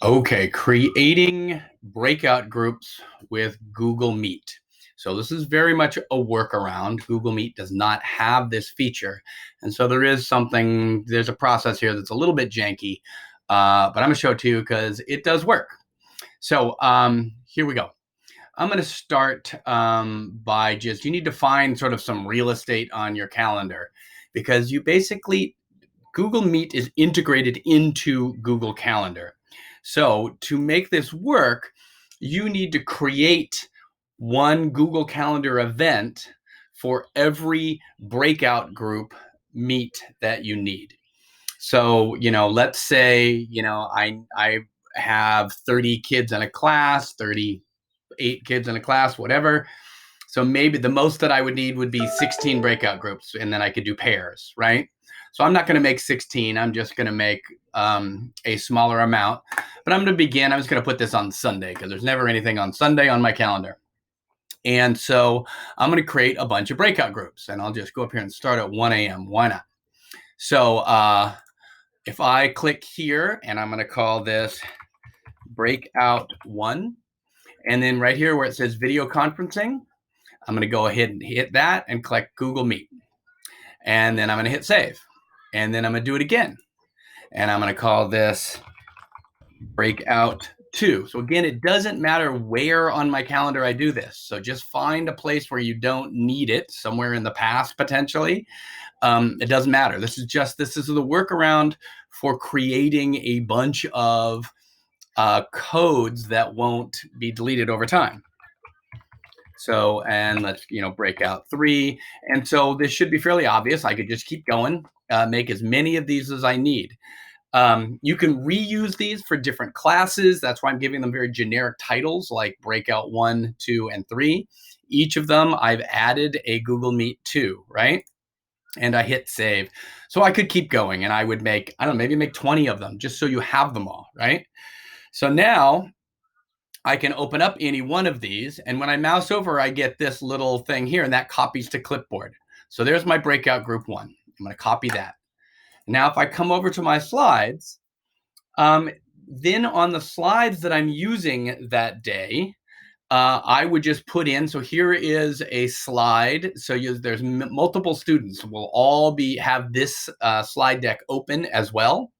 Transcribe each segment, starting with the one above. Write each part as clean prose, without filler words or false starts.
Okay, creating breakout groups with Google Meet. So this is very much a workaround. Google Meet does not have this feature. And so there's a process here that's a little bit janky, but I'm gonna show it to you because it does work. So here we go. I'm gonna start by you need to find sort of some real estate on your calendar because Google Meet is integrated into Google Calendar. So to make this work, you need to create one Google Calendar event for every breakout group meet that you need. So, let's say, I have 30 kids in a class, 38 kids in a class, whatever. So maybe the most that I would need would be 16 breakout groups, and then I could do pairs, right? So I'm not going to make 16. I'm just going to make a smaller amount. But I'm going to begin. I'm just going to put this on Sunday because there's never anything on Sunday on my calendar. And so I'm going to create a bunch of breakout groups. And I'll just go up here and start at 1 a.m. Why not? So if I click here, and I'm going to call this Breakout 1. And then right here where it says video conferencing, I'm going to go ahead and hit that and click Google Meet. And then I'm going to hit save. And then I'm going to do it again. And I'm going to call this Breakout 2. So again, it doesn't matter where on my calendar I do this. So just find a place where you don't need it, somewhere in the past potentially. It doesn't matter. This is the workaround for creating a bunch of codes that won't be deleted over time. So, and let's, breakout 3. And so this should be fairly obvious. I could just keep going, make as many of these as I need. You can reuse these for different classes. That's why I'm giving them very generic titles like breakout 1, 2, and 3. Each of them I've added a Google Meet to, right? And I hit save. So I could keep going and I would make, maybe make 20 of them just so you have them all, right? So now I can open up any one of these, and when I mouse over, I get this little thing here, and that copies to clipboard. So there's my breakout group 1. I'm going to copy that. Now, if I come over to my slides, then on the slides that I'm using that day, I would just put in, so here is a slide. So there's multiple students will all have this slide deck open as well.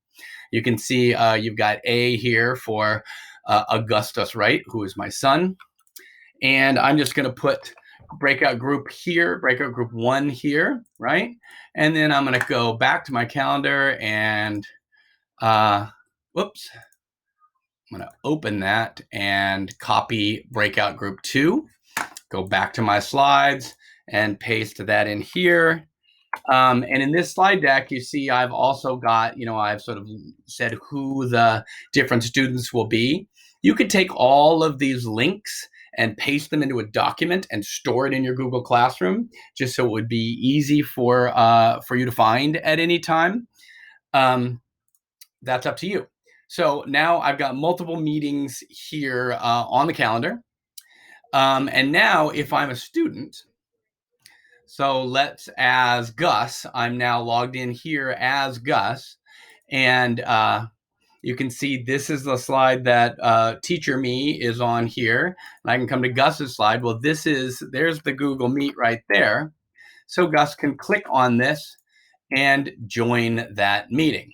You can see you've got A here for Augustus Wright, who is my son. And I'm just going to put breakout group here, breakout group 1 here, right? And then I'm going to go back to my calendar and, whoops. I'm going to open that and copy breakout group 2, go back to my slides and paste that in here. And in this slide deck, you see I've also got, I've sort of said who the different students will be. You could take all of these links and paste them into a document and store it in your Google Classroom, just so it would be easy for you to find at any time. That's up to you. So now I've got multiple meetings here on the calendar. And now if I'm a student, so as Gus, I'm now logged in here as Gus. And you can see this is the slide that teacher me is on here. And I can come to Gus's slide. Well, there's the Google Meet right there. So Gus can click on this and join that meeting.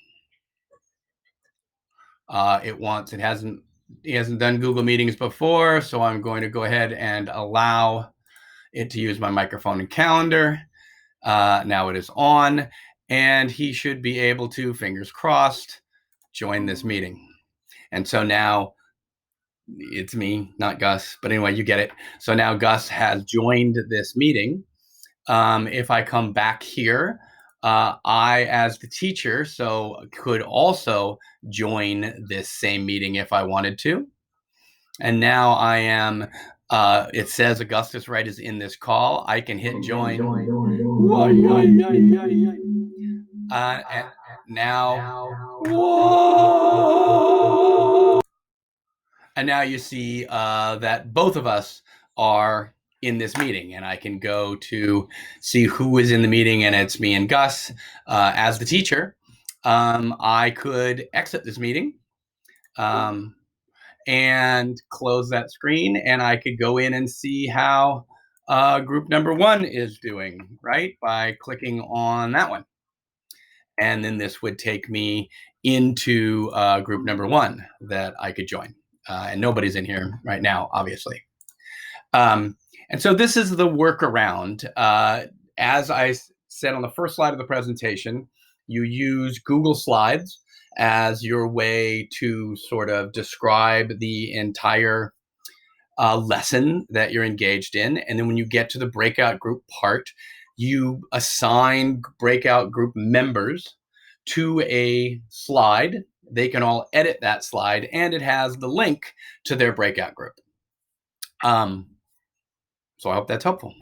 He hasn't done Google Meetings before, so I'm going to go ahead and allow it to use my microphone and calendar. Now it is on, and he should be able to, fingers crossed, join this meeting. And so now it's me, not Gus, but anyway, you get it. So now Gus has joined this meeting. If I come back here, I, as the teacher, could also join this same meeting if I wanted to. And now I am, it says Augustus Wright is in this call. I can hit join. And now, whoa! And now you see that both of us are in this meeting, and I can go to see who is in the meeting, and it's me and Gus. As the teacher, I could exit this meeting. and close that screen, and I could go in and see how group number one is doing, right? By clicking on that one. And then this would take me into group number one that I could join. And nobody's in here right now, obviously. And so this is the workaround. As I said on the first slide of the presentation, you use Google Slides as your way to sort of describe the entire lesson that you're engaged in. And then when you get to the breakout group part, you assign breakout group members to a slide. They can all edit that slide, and it has the link to their breakout group. So I hope that's helpful.